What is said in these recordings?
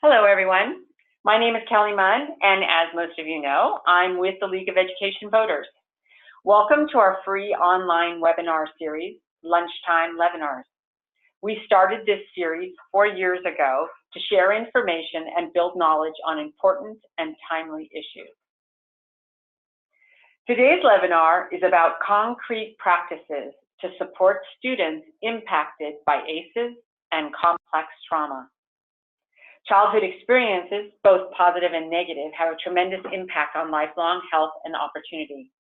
Hello, everyone. My name is Kelly Munn, and as most of you know, I'm with the League of Education Voters. Welcome to our free online webinar series, Lunchtime LEVinars. We started this series 4 years ago to share information and build knowledge on important and timely issues. Today's webinar is about concrete practices to support students impacted by ACEs and complex trauma. Childhood experiences, both positive and negative, have a tremendous impact on lifelong health and opportunity.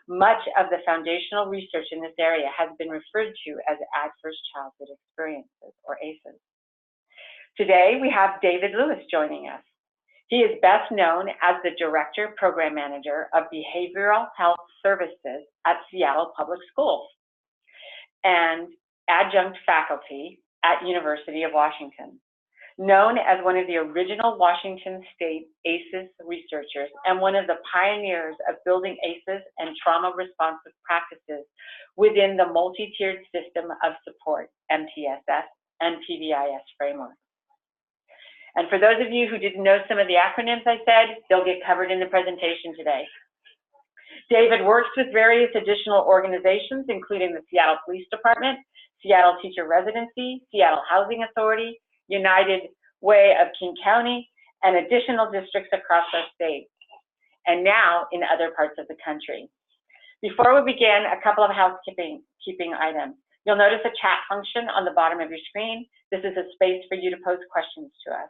Much of the foundational research in this area has been referred to as adverse childhood experiences, or ACEs. Today, we have David Lewis joining us. He is best known as the Director Program Manager of Behavioral Health Services at Seattle Public Schools and adjunct faculty at University of Washington. Known as one of the original Washington State ACEs researchers and one of the pioneers of building ACEs and trauma-responsive practices within the multi-tiered system of support, MTSS, and PBIS framework. And for those of you who didn't know some of the acronyms I said, they'll get covered in the presentation today. David works with various additional organizations, including the Seattle Police Department, Seattle Teacher Residency, Seattle Housing Authority, United Way of King County, and additional districts across our state, and now in other parts of the country. Before we begin, a couple of housekeeping items. You'll notice a chat function on the bottom of your screen. This is a space for you to pose questions to us.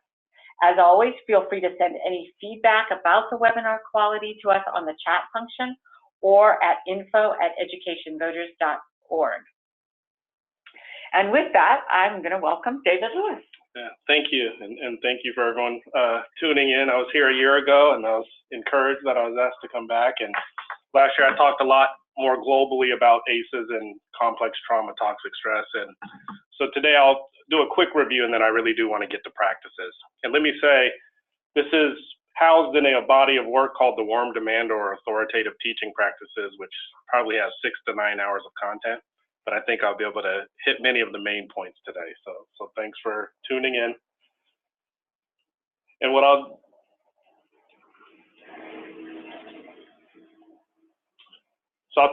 As always, feel free to send any feedback about the webinar quality to us on the chat function or at info@educationvoters.org. And with that, I'm going to welcome David Lewis. Yeah, thank you, and thank you for everyone tuning in. I was here a year ago, and I was encouraged that I was asked to come back. And last year, I talked a lot more globally about ACEs and complex trauma, toxic stress. And so today, I'll do a quick review, and then I really do want to get to practices. And let me say, this is housed in a body of work called the Warm Demand or Authoritative Teaching Practices, which probably has 6 to 9 hours of content. But I think I'll be able to hit many of the main points today. So thanks for tuning in. And I'll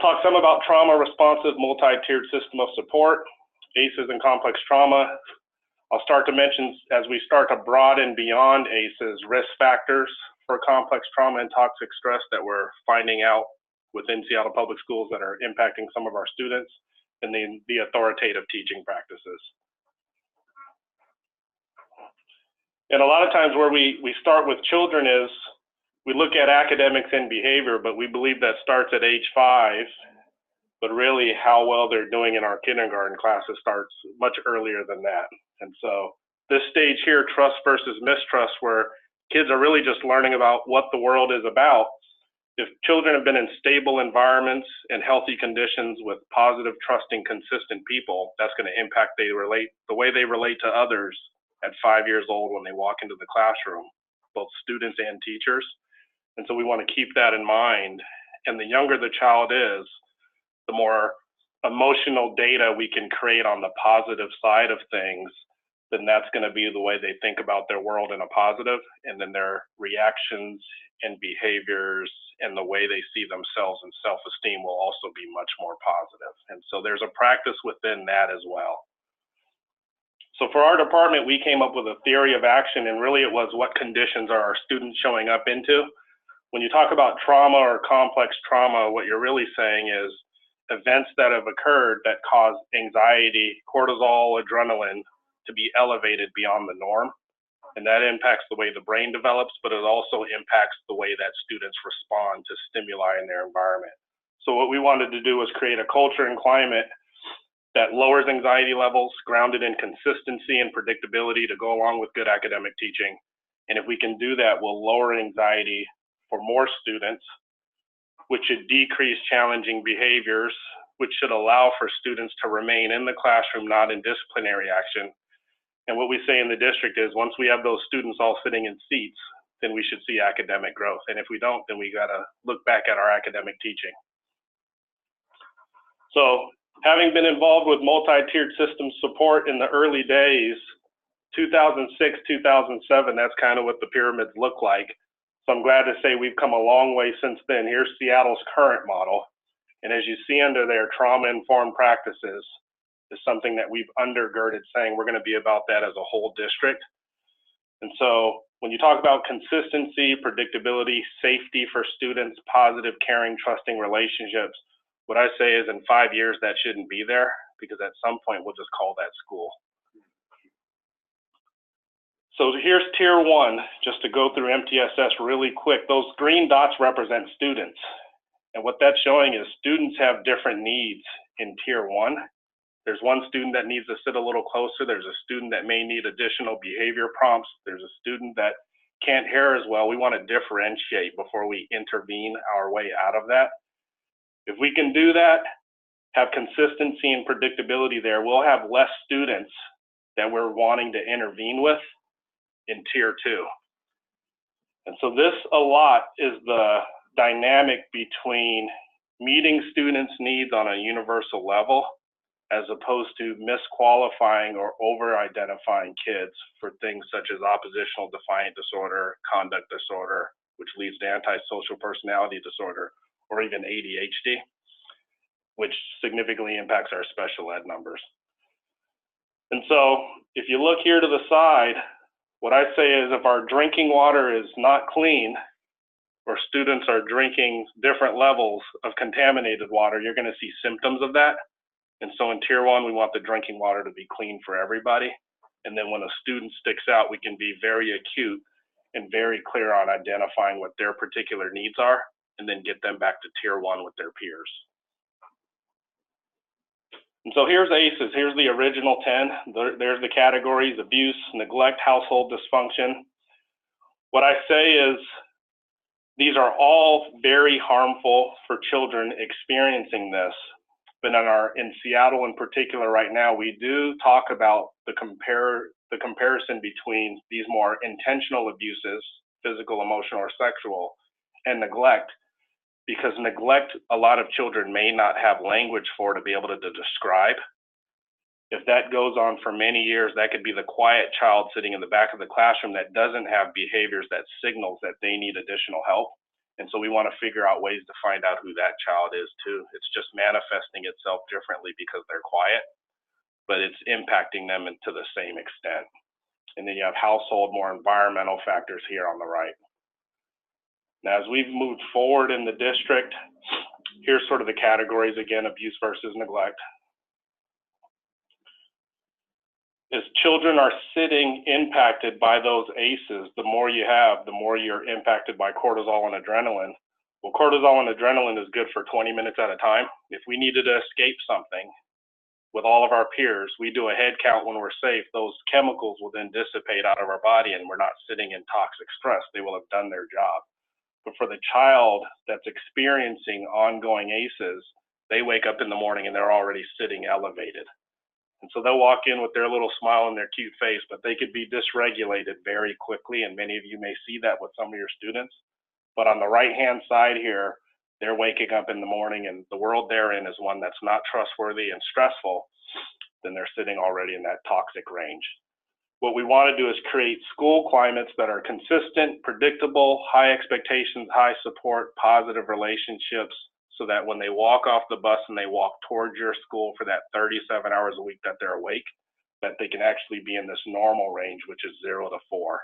talk some about trauma-responsive multi-tiered system of support, ACEs and complex trauma. I'll start to mention, as we start to broaden beyond ACEs, risk factors for complex trauma and toxic stress that we're finding out within Seattle Public Schools that are impacting some of our students, and then the authoritative teaching practices. And a lot of times where we start with children is we look at academics and behavior, but we believe that starts at age 5, but really how well they're doing in our kindergarten classes starts much earlier than that. And so this stage here, trust versus mistrust, where kids are really just learning about what the world is about. If children have been in stable environments and healthy conditions with positive, trusting, consistent people, that's going to impact the way they relate to others at 5 years old when they walk into the classroom, both students and teachers. And so we want to keep that in mind. And the younger the child is, the more emotional data we can create on the positive side of things, then that's going to be the way they think about their world in a positive, and then their reactions and behaviors and the way they see themselves and self-esteem will also be much more positive. And so there's a practice within that as well. So for our department, we came up with a theory of action, and really it was what conditions are our students showing up into. When you talk about trauma or complex trauma, what you're really saying is events that have occurred that cause anxiety, cortisol, adrenaline to be elevated beyond the norm. And that impacts the way the brain develops, but it also impacts the way that students respond to stimuli in their environment. So what we wanted to do was create a culture and climate that lowers anxiety levels, grounded in consistency and predictability to go along with good academic teaching. And if we can do that, we'll lower anxiety for more students, which should decrease challenging behaviors, which should allow for students to remain in the classroom, not in disciplinary action. And what we say in the district is once we have those students all sitting in seats, then we should see academic growth. And if we don't, then we got to look back at our academic teaching. So having been involved with multi-tiered system support in the early days 2006, 2007, that's kind of what the pyramids look like. So I'm glad to say we've come a long way since then. Here's Seattle's current model. And as you see under there, trauma-informed practices is something that we've undergirded, saying we're going to be about that as a whole district. And so when you talk about consistency, predictability, safety for students, positive, caring, trusting relationships, what I say is in 5 years that shouldn't be there, because at some point we'll just call that school. So here's tier 1, just to go through MTSS really quick. Those green dots represent students. And what that's showing is students have different needs in tier 1. There's one student that needs to sit a little closer. There's a student that may need additional behavior prompts. There's a student that can't hear as well. We want to differentiate before we intervene our way out of that. If we can do that, have consistency and predictability there, we'll have less students that we're wanting to intervene with in tier 2. And so this a lot is the dynamic between meeting students' needs on a universal level as opposed to misqualifying or over-identifying kids for things such as oppositional defiant disorder, conduct disorder, which leads to antisocial personality disorder, or even ADHD, which significantly impacts our special ed numbers. And so if you look here to the side, what I say is if our drinking water is not clean, or students are drinking different levels of contaminated water, you're going to see symptoms of that. And so in tier 1, we want the drinking water to be clean for everybody. And then when a student sticks out, we can be very acute and very clear on identifying what their particular needs are, and then get them back to tier 1 with their peers. And so here's ACEs. Here's the original 10. There's the categories: abuse, neglect, household dysfunction. What I say is these are all very harmful for children experiencing this. But in Seattle in particular right now, we do talk about the comparison between these more intentional abuses, physical, emotional, or sexual, and neglect. Because neglect, a lot of children may not have language for to be able to describe. If that goes on for many years, that could be the quiet child sitting in the back of the classroom that doesn't have behaviors that signals that they need additional help. And so we want to figure out ways to find out who that child is too. It's just manifesting itself differently because they're quiet, but it's impacting them to the same extent. And then you have household, more environmental factors here on the right. Now, as we've moved forward in the district, here's sort of the categories again: abuse versus neglect. As children are sitting impacted by those ACEs, the more you have, the more you're impacted by cortisol and adrenaline. Well, cortisol and adrenaline is good for 20 minutes at a time. If we needed to escape something with all of our peers, we do a head count when we're safe. Those chemicals will then dissipate out of our body and we're not sitting in toxic stress. They will have done their job. But for the child that's experiencing ongoing ACEs, they wake up in the morning and they're already sitting elevated. And so they'll walk in with their little smile on their cute face, but they could be dysregulated very quickly. And many of you may see that with some of your students. But on the right-hand side here, they're waking up in the morning and the world they're in is one that's not trustworthy and stressful. Then they're sitting already in that toxic range. What we want to do is create school climates that are consistent, predictable, high expectations, high support, positive relationships, so that when they walk off the bus and they walk towards your school for that 37 hours a week that they're awake, that they can actually be in this normal range, which is 0 to 4.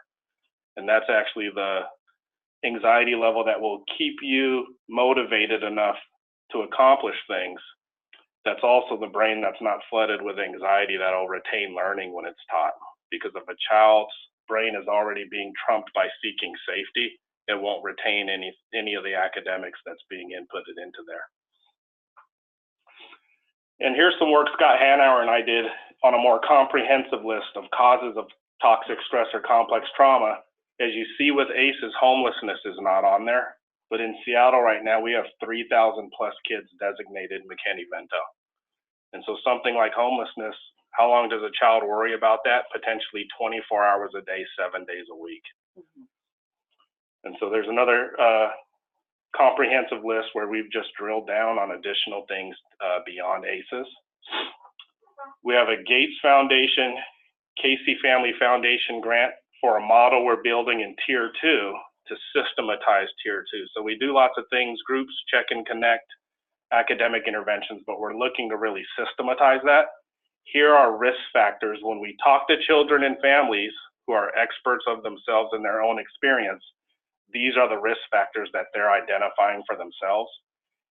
And that's actually the anxiety level that will keep you motivated enough to accomplish things. That's also the brain that's not flooded with anxiety that'll retain learning when it's taught. Because if a child's brain is already being trumped by seeking safety, it won't retain any of the academics that's being inputted into there. And here's some work Scott Hanauer and I did on a more comprehensive list of causes of toxic stress or complex trauma. As you see with ACEs, homelessness is not on there, but in Seattle right now, we have 3,000 plus kids designated McKinney-Vento. And so something like homelessness, how long does a child worry about that? Potentially 24 hours a day, 7 days a week. Mm-hmm. And so there's another comprehensive list where we've just drilled down on additional things beyond ACEs. We have a Gates Foundation Casey Family Foundation grant for a model we're building in Tier 2 to systematize Tier 2. So we do lots of things, groups, check and connect, academic interventions, but we're looking to really systematize that. Here are risk factors when we talk to children and families who are experts of themselves in their own experience. These are the risk factors that they're identifying for themselves.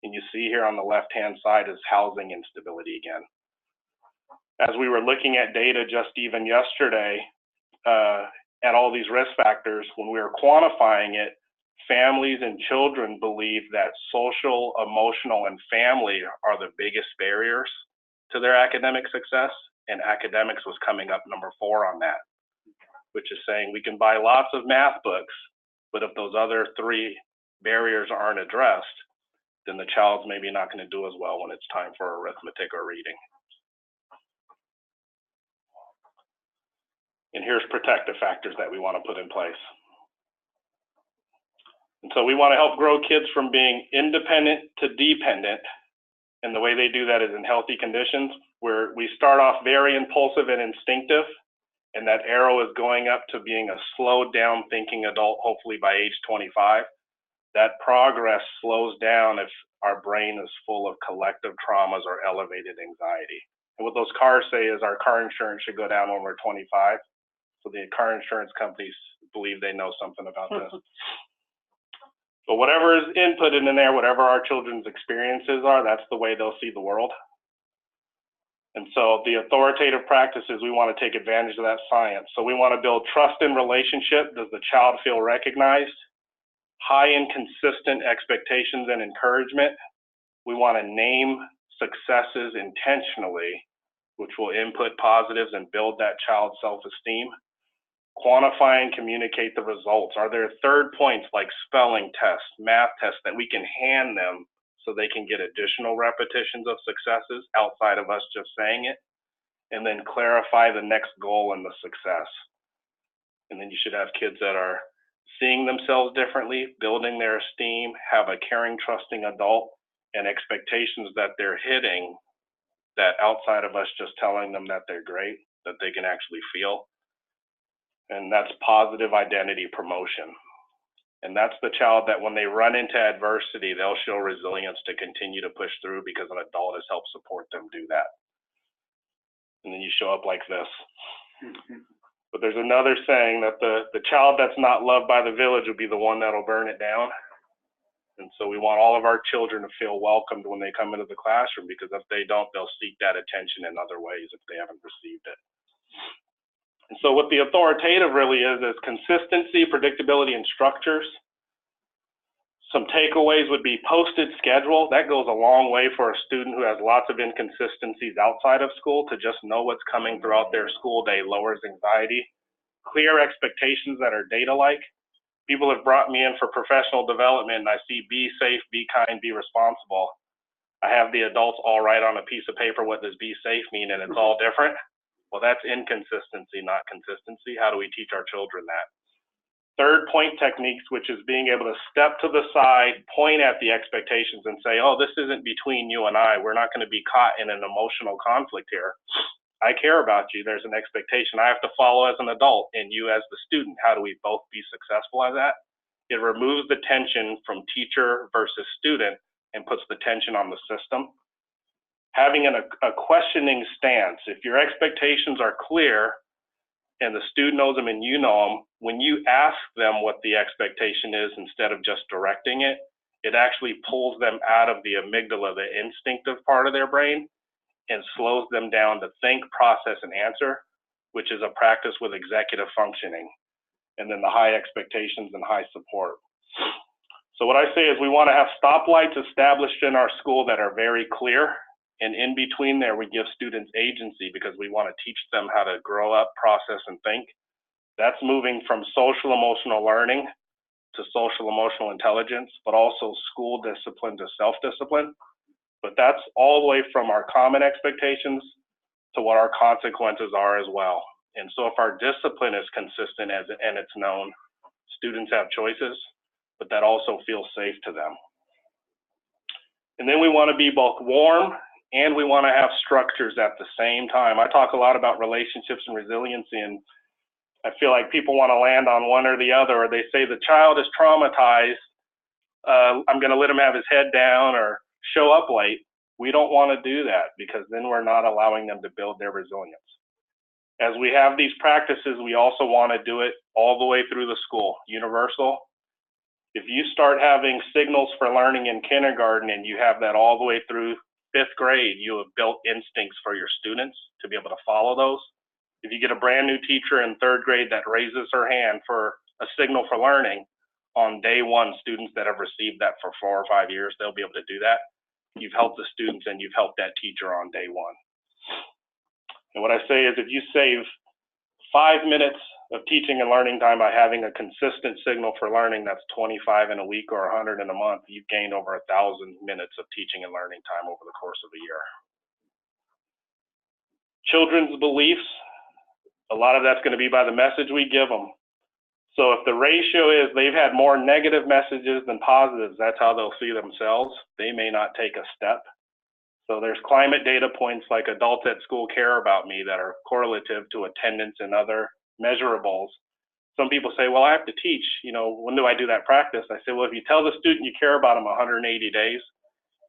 And you see here on the left-hand side is housing instability again. As we were looking at data just even yesterday at all these risk factors, when we were quantifying it, families and children believe that social, emotional, and family are the biggest barriers to their academic success, and academics was coming up number 4 on that, which is saying we can buy lots of math books, but if those other 3 barriers aren't addressed, then the child's maybe not going to do as well when it's time for arithmetic or reading. And here's protective factors that we want to put in place. And so we want to help grow kids from being independent to dependent. And the way they do that is in healthy conditions, where we start off very impulsive and instinctive, and that arrow is going up to being a slowed down thinking adult, hopefully by age 25. That progress slows down if our brain is full of collective traumas or elevated anxiety. And what those cars say is our car insurance should go down when we're 25. So the car insurance companies believe they know something about this. But whatever is inputted in there, whatever our children's experiences are, that's the way they'll see the world. And so the authoritative practices, we want to take advantage of that science. So we want to build trust in relationship. Does the child feel recognized? High and consistent expectations and encouragement. We want to name successes intentionally, which will input positives and build that child's self-esteem. Quantify and communicate the results. Are there third points like spelling tests, math tests that we can hand them so they can get additional repetitions of successes outside of us just saying it? And then clarify the next goal and the success. And then you should have kids that are seeing themselves differently, building their esteem, have a caring, trusting adult, and expectations that they're hitting that outside of us just telling them that they're great, that they can actually feel. And that's positive identity promotion. And that's the child that when they run into adversity, they'll show resilience to continue to push through because an adult has helped support them do that. And then you show up like this. But there's another saying that the child that's not loved by the village will be the one that'll burn it down. And so we want all of our children to feel welcomed when they come into the classroom, because if they don't, they'll seek that attention in other ways if they haven't received it. And so what the authoritative really is consistency, predictability, and structures. Some takeaways would be posted schedule. That goes a long way for a student who has lots of inconsistencies outside of school to just know what's coming throughout their school day, lowers anxiety. Clear expectations that are data-like. People have brought me in for professional development and I see be safe, be kind, be responsible. I have the adults all write on a piece of paper what does be safe mean, and it's all different. Well, that's inconsistency, not consistency. How do we teach our children that? Third point techniques, which is being able to step to the side, point at the expectations and say, oh, this isn't between you and I. We're not going to be caught in an emotional conflict here. I care about you. There's an expectation I have to follow as an adult, and you as the student. How do we both be successful at that? It removes the tension from teacher versus student and puts the tension on the system. Having a questioning stance. If your expectations are clear and the student knows them and you know them, when you ask them what the expectation is instead of just directing it, it actually pulls them out of the amygdala, the instinctive part of their brain, and slows them down to think, process, and answer, which is a practice with executive functioning. And then the high expectations and high support. So what I say is we want to have stoplights established in our school that are very clear. And in between there, we give students agency because we want to teach them how to grow up, process, and think. That's moving from social emotional learning to social emotional intelligence, but also school discipline to self-discipline. But that's all the way from our common expectations to what our consequences are as well. And so if our discipline is consistent and it's known, students have choices, but that also feels safe to them. And then we want to be both warm and we want to have structures at the same time. I talk a lot about relationships and resiliency, and I feel like people want to land on one or the other, or they say the child is traumatized, I'm going to let him have his head down or show up late. We don't want to do that, because then we're not allowing them to build their resilience. As we have these practices, we also want to do it all the way through the school, universal. If you start having signals for learning in kindergarten and you have that all the way through 5th grade, you have built instincts for your students to be able to follow those. If you get a brand new teacher in 3rd grade that raises her hand for a signal for learning, on day 1, students that have received that for 4 or 5 years, they'll be able to do that. You've helped the students and you've helped that teacher on day 1. And what I say is, if you save 5 minutes of teaching and learning time by having a consistent signal for learning, that's 25 in a week or 100 in a month, you've gained over 1,000 minutes of teaching and learning time over the course of a year. Children's beliefs, a lot of that's going to be by the message we give them. So if the ratio is they've had more negative messages than positives, that's how they'll see themselves. They may not take a step. So there's climate data points like adults at school care about me that are correlative to attendance and other measurables. Some people say, well, I have to teach, when do I do that practice? I say, well, if you tell the student you care about them 180 days,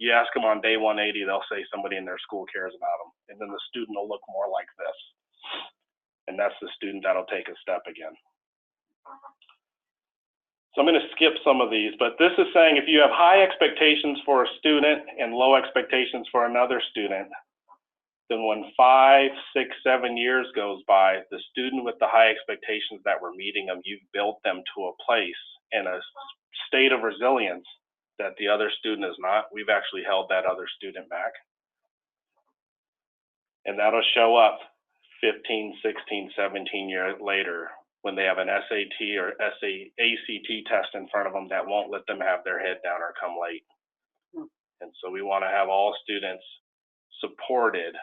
you ask them on day 180, they'll say somebody in their school cares about them. And then the student will look more like this. And that's the student that'll take a step again. So I'm going to skip some of these, but this is saying if you have high expectations for a student and low expectations for another student, then when 5, 6, 7 years goes by, the student with the high expectations that we're meeting them, you've built them to a place and a state of resilience that the other student is not. We've actually held that other student back. And that'll show up 15, 16, 17 years later when they have an SAT or ACT test in front of them that won't let them have their head down or come late. And so we want to have all students supported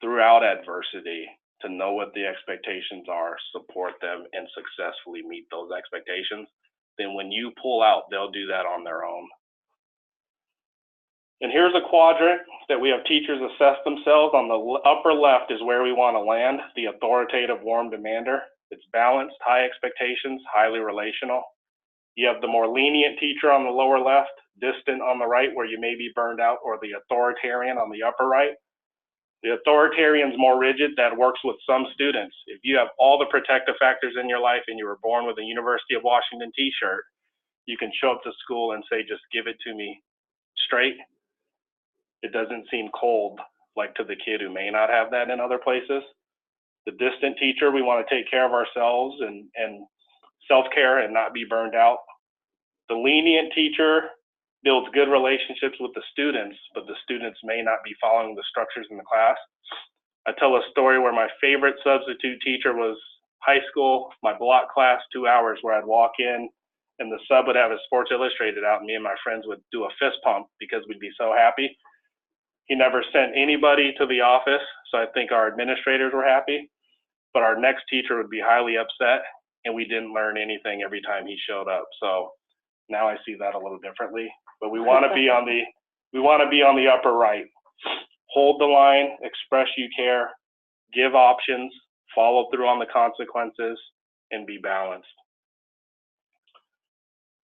throughout adversity to know what the expectations are, support them, and successfully meet those expectations. Then when you pull out, they'll do that on their own. And here's a quadrant that we have teachers assess themselves. On the upper left is where we want to land, the authoritative warm demander. It's balanced, high expectations, highly relational. You have the more lenient teacher on the lower left, distant on the right where you may be burned out, or the authoritarian on the upper right. The authoritarian's more rigid, that works with some students. If you have all the protective factors in your life and you were born with a University of Washington t-shirt, you can show up to school and say, just give it to me straight. It doesn't seem cold like to the kid who may not have that in other places. The distant teacher, we want to take care of ourselves and self-care and not be burned out. The lenient teacher builds good relationships with the students, but the students may not be following the structures in the class. I tell a story where my favorite substitute teacher was high school, my block class, 2 hours, where I'd walk in and the sub would have his Sports Illustrated out and me and my friends would do a fist pump because we'd be so happy. He never sent anybody to the office, so I think our administrators were happy, but our next teacher would be highly upset, and we didn't learn anything every time he showed up. So now I see that a little differently, but we want to be on the upper right. Hold the line, express you care, give options, follow through on the consequences, and be balanced.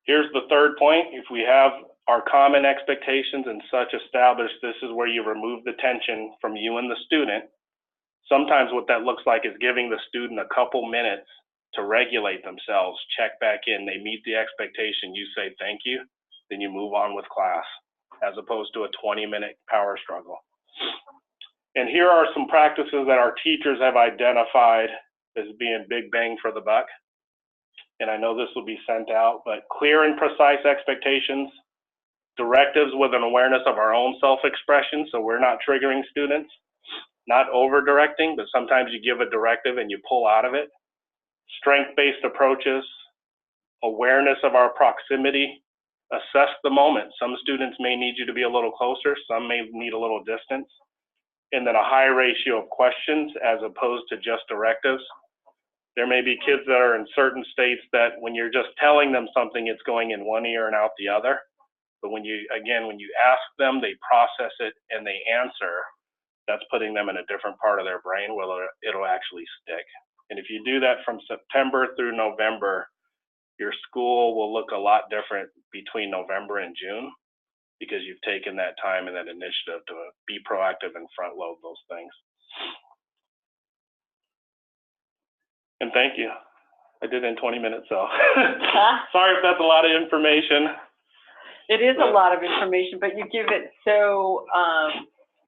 Here's the third point. If we have our common expectations and such established, this is where you remove the tension from you and the student. Sometimes what that looks like is giving the student a couple minutes to regulate themselves, check back in, they meet the expectation, you say thank you, then you move on with class, as opposed to a 20-minute power struggle. And here are some practices that our teachers have identified as being big bang for the buck. And I know this will be sent out, but clear and precise expectations, directives with an awareness of our own self-expression, so we're not triggering students, not over-directing, but sometimes you give a directive and you pull out of it. Strength-based approaches, awareness of our proximity, assess the moment. Some students may need you to be a little closer, some may need a little distance, and then a high ratio of questions as opposed to just directives. There may be kids that are in certain states that when you're just telling them something, it's going in one ear and out the other. But when you ask them, they process it and they answer. that's putting them in a different part of their brain where it'll actually stick. And if you do that from September through November, your school will look a lot different between November and June, because you've taken that time and that initiative to be proactive and front load those things. And thank you. I did it in 20 minutes, so sorry if that's a lot of information. It is a lot of information, but you give it so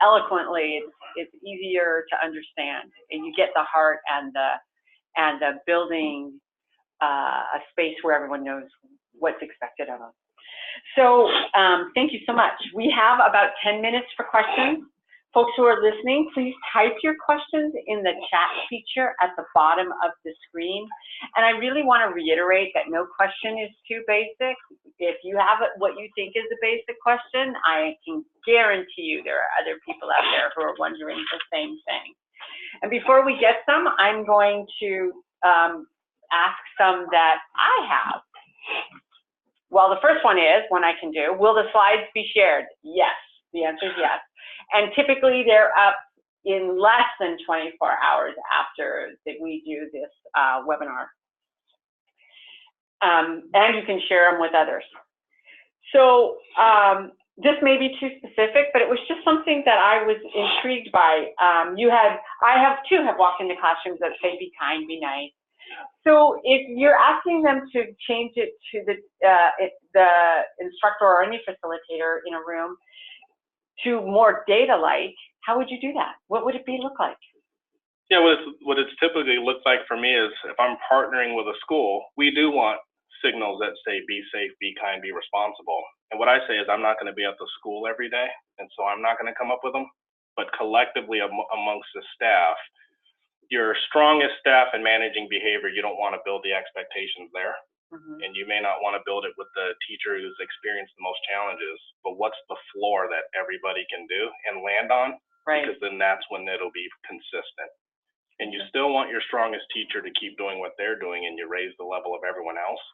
eloquently. It's easier to understand, and you get the heart and the building a space where everyone knows what's expected of them. So thank you so much. We have about 10 minutes for questions. Folks who are listening, please type your questions in the chat feature at the bottom of the screen. And I really want to reiterate that no question is too basic. If you have what you think is a basic question, I can guarantee you there are other people out there who are wondering the same thing. And before we get some, I'm going to ask some that I have. Well, the first one is one I can do. Will the slides be shared? Yes. The answer is yes. And typically they're up in less than 24 hours after that we do this webinar. And you can share them with others. So this may be too specific, but it was just something that I was intrigued by. I have walked into classrooms that say, be kind, be nice. So if you're asking them to change it to the instructor or any facilitator in a room to more data-like, how would you do that? What would it look like? Yeah, what it's typically looked like for me is if I'm partnering with a school, we do want signals that say be safe, be kind, be responsible. And what I say is I'm not going to be at the school every day, and so I'm not going to come up with them. But collectively amongst the staff, your strongest staff in managing behavior, you don't want to build the expectations there. Mm-hmm. And you may not want to build it with the teacher who's experienced the most challenges, but what's the floor that everybody can do and land on? Right. Because then that's when it'll be consistent. And you still want your strongest teacher to keep doing what they're doing, and you raise the level of everyone else.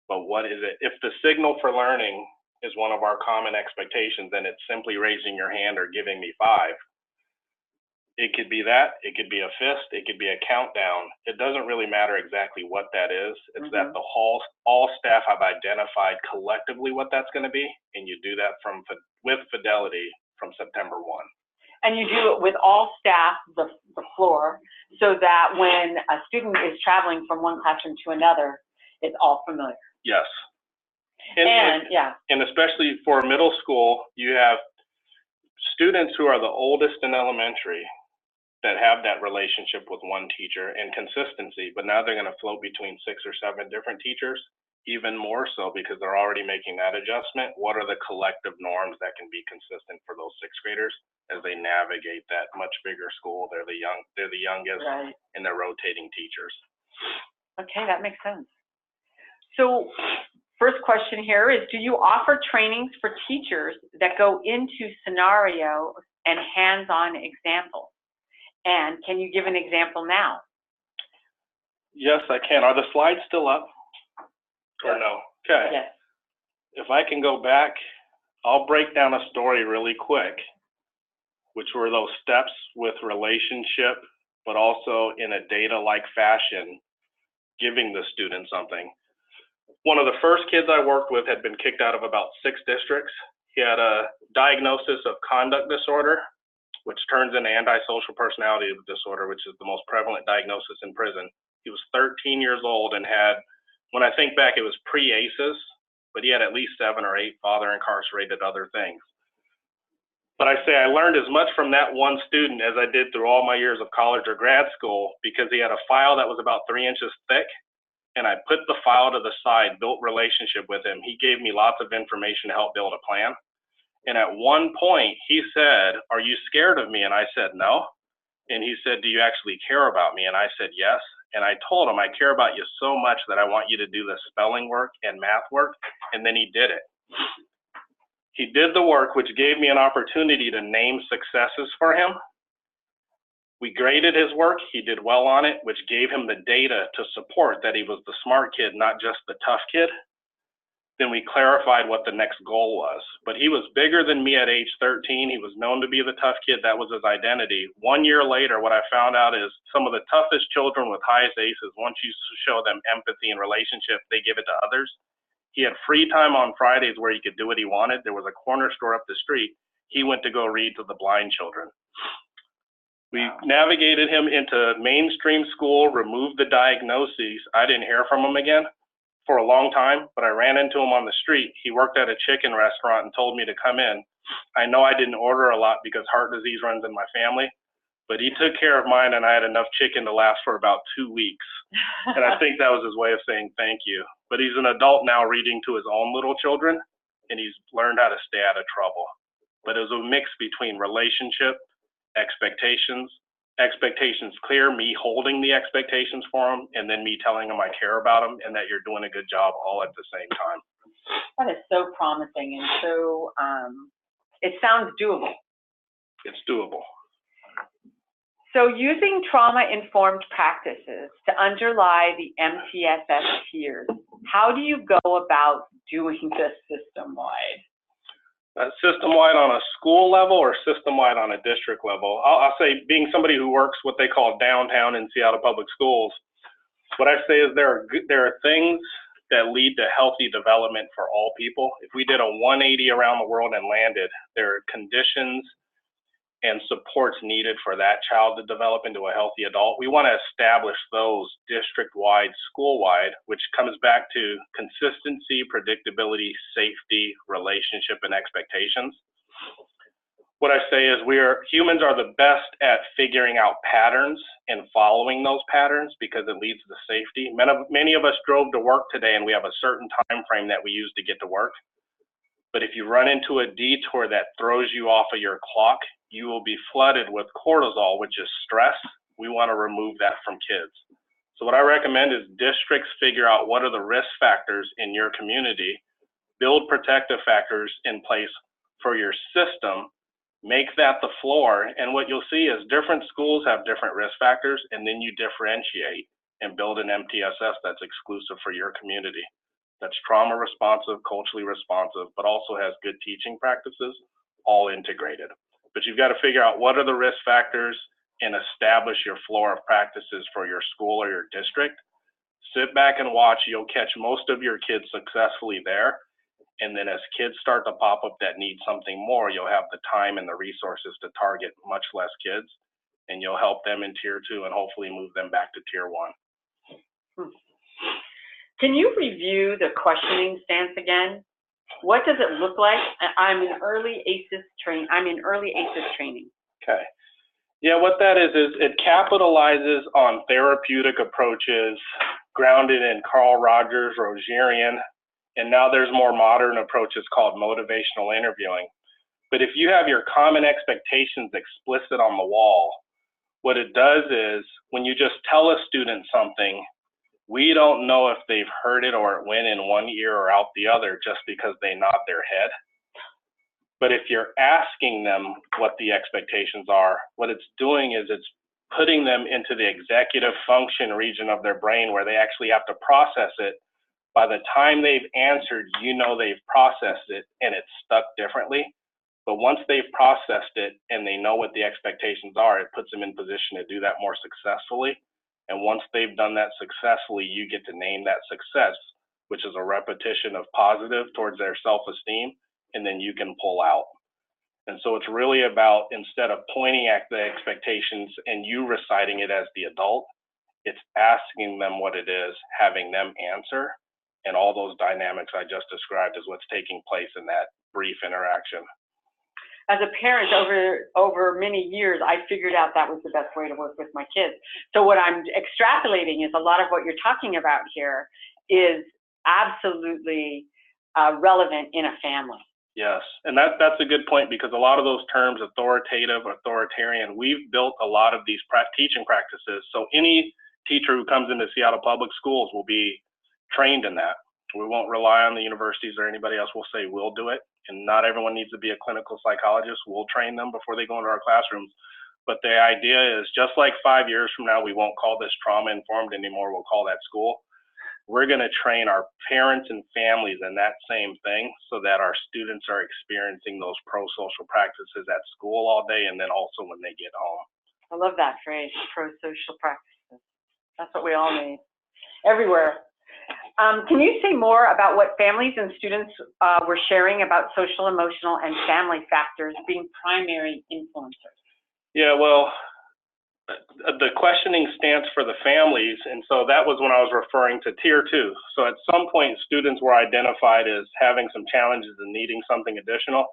But what is it? If the signal for learning is one of our common expectations, and it's simply raising your hand or giving me 5, it could be that, it could be a fist, it could be a countdown. It doesn't really matter exactly what that is. It's mm-hmm. that all staff have identified collectively what that's going to be, and you do that with fidelity from September 1. And you do it with all staff, the floor, so that when a student is traveling from one classroom to another, it's all familiar. Yes. And especially for middle school, you have students who are the oldest in elementary that have that relationship with one teacher and consistency, but now they're going to float between 6 or 7 different teachers, even more so because they're already making that adjustment. What are the collective norms that can be consistent for those 6th graders as they navigate that much bigger school? They're the youngest, right, and they're rotating teachers. Okay, that makes sense. So first question here is, do you offer trainings for teachers that go into scenario and hands-on examples? And can you give an example now? Yes, I can. Are the slides still up? Or no? Okay. Yes. If I can go back, I'll break down a story really quick, which were those steps with relationship, but also in a data-like fashion, giving the student something. One of the first kids I worked with had been kicked out of about 6 districts. He had a diagnosis of conduct disorder, which turns into antisocial personality disorder, which is the most prevalent diagnosis in prison. He was 13 years old and had, when I think back, it was pre-ACEs, but he had at least 7 or 8 father incarcerated other things. But I say I learned as much from that one student as I did through all my years of college or grad school, because he had a file that was about 3 inches thick, and I put the file to the side, built relationship with him. He gave me lots of information to help build a plan. And at one point he said, "Are you scared of me?" And I said, "No." And he said, "Do you actually care about me?" And I said, "Yes." And I told him, "I care about you so much that I want you to do the spelling work and math work." And then he did it. He did the work, which gave me an opportunity to name successes for him. We graded his work. He did well on it, which gave him the data to support that he was the smart kid, not just the tough kid. then we clarified what the next goal was. But he was bigger than me at age 13. He was known to be the tough kid. That was his identity. 1 year later, what I found out is some of the toughest children with highest ACEs, once you show them empathy and relationship, they give it to others. He had free time on Fridays where he could do what he wanted. There was a corner store up the street. He went to go read to the blind children. We navigated him into mainstream school, removed the diagnoses. I didn't hear from him again for a long time, but I ran into him on the street. He worked at a chicken restaurant and told me to come in. I know I didn't order a lot because heart disease runs in my family, but he took care of mine and I had enough chicken to last for about 2 weeks. And I think that was his way of saying thank you. But he's an adult now reading to his own little children, and he's learned how to stay out of trouble. But it was a mix between relationship, expectations clear, me holding the expectations for him, and then me telling him I care about him and that you're doing a good job all at the same time. That is so promising and so, it sounds doable. It's doable. So using trauma-informed practices to underlie the MTSS tiers, how do you go about doing this system-wide? System-wide on a school level or system-wide on a district level? I'll say, being somebody who works what they call downtown in Seattle Public Schools, what I say is there are things that lead to healthy development for all people. If we did a 180 around the world and landed, there are conditions and supports needed for that child to develop into a healthy adult. We want to establish those district-wide, school-wide, which comes back to consistency, predictability, safety, relationship, and expectations. What I say is humans are the best at figuring out patterns and following those patterns because it leads to safety. Many of us drove to work today and we have a certain time frame that we use to get to work. But if you run into a detour that throws you off of your clock, you will be flooded with cortisol, which is stress. We want to remove that from kids. So what I recommend is districts figure out what are the risk factors in your community, build protective factors in place for your system, make that the floor. And what you'll see is different schools have different risk factors, and then you differentiate and build an MTSS that's exclusive for your community. That's trauma responsive, culturally responsive, but also has good teaching practices, all integrated. But you've got to figure out what are the risk factors and establish your floor of practices for your school or your district. Sit back and watch. You'll catch most of your kids successfully there. And then as kids start to pop up that need something more, you'll have the time and the resources to target much less kids, and you'll help them in tier 2 and hopefully move them back to tier 1. Can you review the questioning stance again? What does it look like? I'm in early ACEs training. Okay. Yeah, what that is it capitalizes on therapeutic approaches grounded in Carl Rogers, Rogerian, and now there's more modern approaches called motivational interviewing. But if you have your common expectations explicit on the wall, what it does is when you just tell a student something, we don't know if they've heard it or it went in one ear or out the other just because they nod their head. But if you're asking them what the expectations are, what it's doing is it's putting them into the executive function region of their brain where they actually have to process it. By the time they've answered, you know they've processed it and it's stuck differently. But once they've processed it and they know what the expectations are, it puts them in position to do that more successfully. And once they've done that successfully, you get to name that success, which is a repetition of positive towards their self-esteem, and then you can pull out. And so it's really about, instead of pointing at the expectations and you reciting it as the adult, it's asking them what it is, having them answer, and all those dynamics I just described is what's taking place in that brief interaction. As a parent, over many years, I figured out that was the best way to work with my kids. So what I'm extrapolating is a lot of what you're talking about here is absolutely relevant in a family. Yes, and that's a good point because a lot of those terms, authoritative, authoritarian, we've built a lot of these teaching practices. So any teacher who comes into Seattle Public Schools will be trained in that. We won't rely on the universities or anybody else. We'll say we'll do it. And not everyone needs to be a clinical psychologist. We'll train them before they go into our classrooms. But the idea is just like 5 years from now, we won't call this trauma informed anymore. We'll call that school. we're going to train our parents and families in that same thing so that our students are experiencing those pro-social practices at school all day and then also when they get home. I love that phrase, pro-social practices. That's what we all need, everywhere. Can you say more about what families and students were sharing about social, emotional, and family factors being primary influencers? Yeah, well, the questioning stance for the families, and so that was when I was referring to Tier 2. So at some point, students were identified as having some challenges and needing something additional.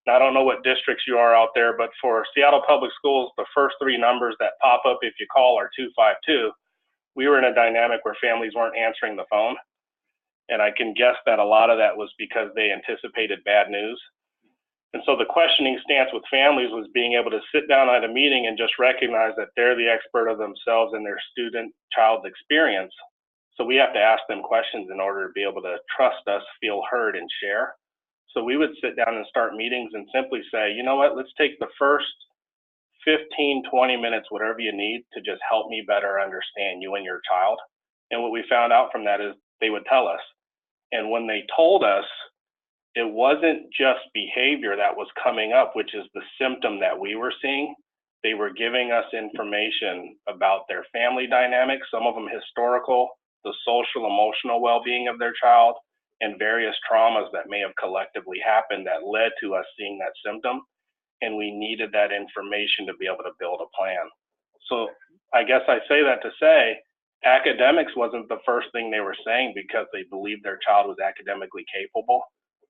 Now, I don't know what districts you are out there, but for Seattle Public Schools, the first 3 numbers that pop up if you call are 252. We were in a dynamic where families weren't answering the phone. And I can guess that a lot of that was because they anticipated bad news. And so the questioning stance with families was being able to sit down at a meeting and just recognize that they're the expert of themselves and their child's experience. So we have to ask them questions in order to be able to trust us, feel heard, and share. So we would sit down and start meetings and simply say, you know what, let's take the first 15, 20 minutes, whatever you need, to just help me better understand you and your child. And what we found out from that is they would tell us. And when they told us, it wasn't just behavior that was coming up, which is the symptom that we were seeing. They were giving us information about their family dynamics, some of them historical, the social, emotional well-being of their child, and various traumas that may have collectively happened that led to us seeing that symptom. And we needed that information to be able to build a plan. So I guess I say that to say, academics wasn't the first thing they were saying because they believed their child was academically capable.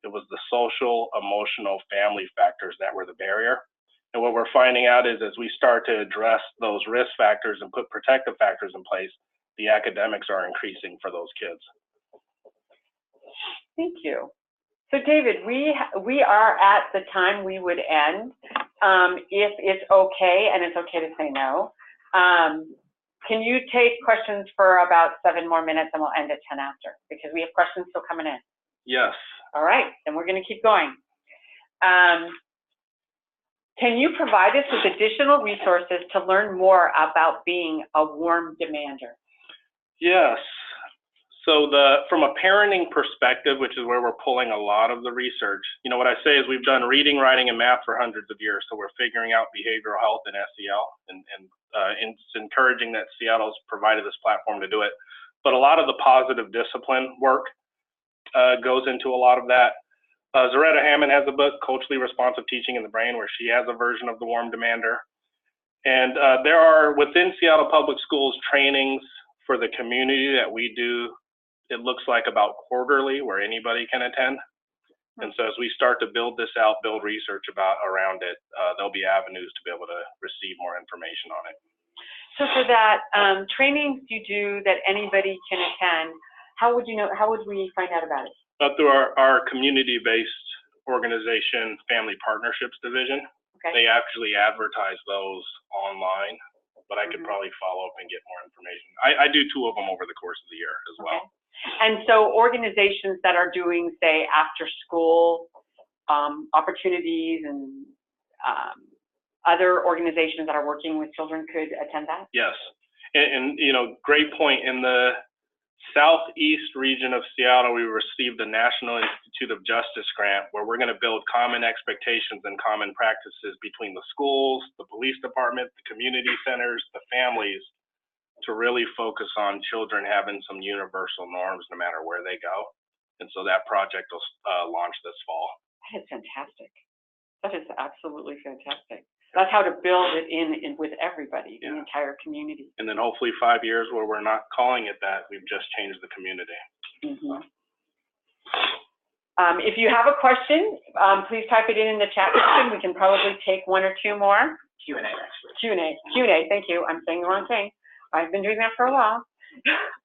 It was the social, emotional, family factors that were the barrier. And what we're finding out is as we start to address those risk factors and put protective factors in place, the academics are increasing for those kids. Thank you. So David, we are at the time we would end. If it's okay, and it's okay to say no, can you take questions for about 7 more minutes and we'll end at 10 after, because we have questions still coming in. Yes. All right, then we're going to keep going. Can you provide us with additional resources to learn more about being a warm demander? Yes. So from a parenting perspective, which is where we're pulling a lot of the research, you know, what I say is we've done reading, writing, and math for hundreds of years. So we're figuring out behavioral health and SEL, and it's encouraging that Seattle's provided this platform to do it. But a lot of the positive discipline work goes into a lot of that. Zaretta Hammond has a book, Culturally Responsive Teaching in the Brain, where she has a version of the warm demander. And there are, within Seattle Public Schools, trainings for the community that we do. It looks like about quarterly, where anybody can attend. And so as we start to build this out, build research around it, there'll be avenues to be able to receive more information on it. So for that trainings you do that anybody can attend, how would we find out about it? Through our community-based organization, Family Partnerships Division. Okay. They actually advertise those online, but I could probably follow up and get more information. I do 2 of them over the course of the year as well. And so organizations that are doing, say, after-school opportunities and other organizations that are working with children could attend that? Yes. And you know, great point. In the southeast region of Seattle, we received the National Institute of Justice grant, where we're going to build common expectations and common practices between the schools, the police department, the community centers, the families, to really focus on children having some universal norms no matter where they go. And so that project will launch this fall. That is fantastic. That is absolutely fantastic. That's how to build it in with everybody, the entire community. And then hopefully 5 years where we're not calling it that, we've just changed the community. If you have a question, please type it in the chat section. We can probably take 1 or 2 more. Q&A, actually. Q&A, thank you. I'm saying the wrong thing. I've been doing that for a while.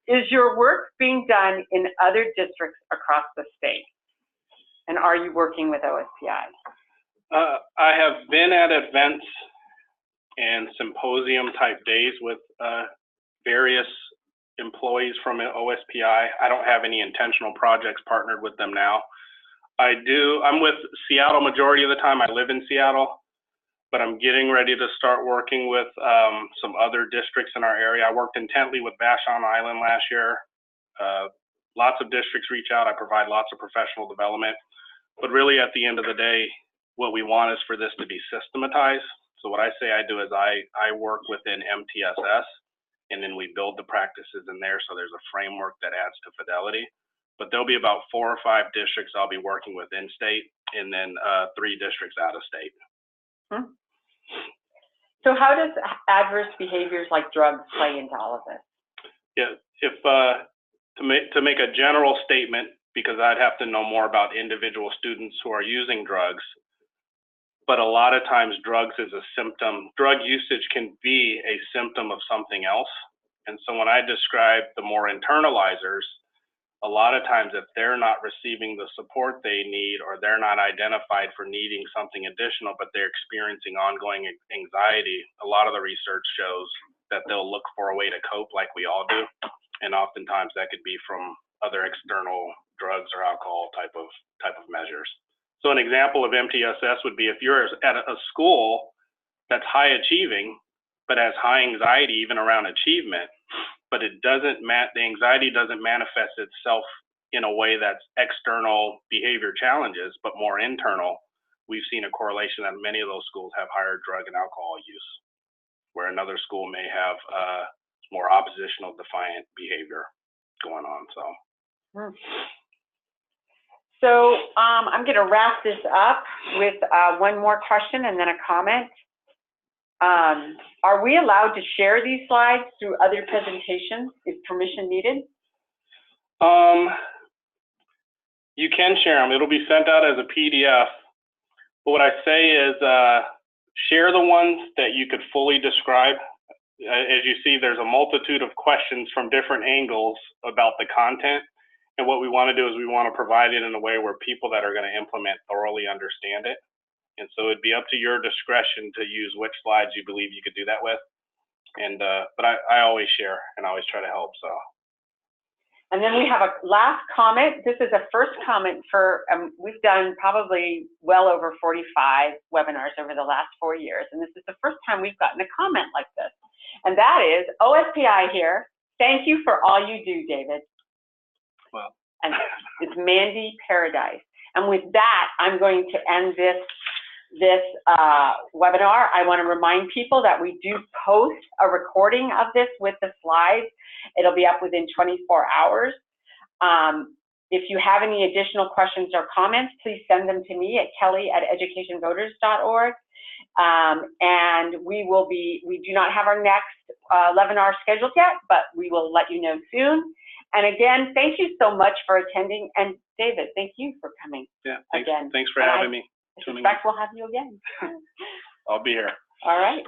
Is your work being done in other districts across the state? And are you working with OSPI? I have been at events and symposium type days with various employees from OSPI. I don't have any intentional projects partnered with them now. I'm with Seattle majority of the time. I live in Seattle, but I'm getting ready to start working with some other districts in our area. I worked intently with Vashon Island last year. Lots of districts reach out. I provide lots of professional development. But really, at the end of the day, what we want is for this to be systematized. So what I say I do is I work within MTSS, and then we build the practices in there, so there's a framework that adds to Fidelity. But there'll be about 4 or 5 districts I'll be working with in-state, and then 3 districts out of state. So how does adverse behaviors like drugs play into all of this? Yeah, if to make a general statement, because I'd have to know more about individual students who are using drugs, but a lot of times drugs is a symptom. Drug usage can be a symptom of something else. And so when I describe the more internalizers, a lot of times if they're not receiving the support they need, or they're not identified for needing something additional, but they're experiencing ongoing anxiety, a lot of the research shows that they'll look for a way to cope like we all do. And oftentimes that could be from other external drugs or alcohol type of measures. So an example of MTSS would be if you're at a school that's high achieving, but has high anxiety even around achievement, but the anxiety doesn't manifest itself in a way that's external behavior challenges, but more internal. We've seen a correlation that many of those schools have higher drug and alcohol use, where another school may have more oppositional defiant behavior going on. So I'm going to wrap this up with one more question and then a comment. Are we allowed to share these slides through other presentations? Is permission needed? You can share them. It'll be sent out as a PDF. But what I say is share the ones that you could fully describe. As you see, there's a multitude of questions from different angles about the content. And what we want to do is we want to provide it in a way where people that are going to implement thoroughly understand it. And so it'd be up to your discretion to use which slides you believe you could do that with. And but I always share and I always try to help. So. And then we have a last comment. This is a first comment for, we've done probably well over 45 webinars over the last 4 years. And this is the first time we've gotten a comment like this. And that is OSPI here. Thank you for all you do, David. Well. And it's Mandy Paradise. And with that, I'm going to end this webinar. I want to remind people that we do post a recording of this with the slides. It'll be up within 24 hours. If you have any additional questions or comments, please send them to me at kelly@educationvoters.org. And we do not have our next LEVinar scheduled yet, but we will let you know soon. And again, thank you so much for attending. And David, thank you for coming. Yeah, thanks for having me. I suspect we'll have you again. I'll be here. All right.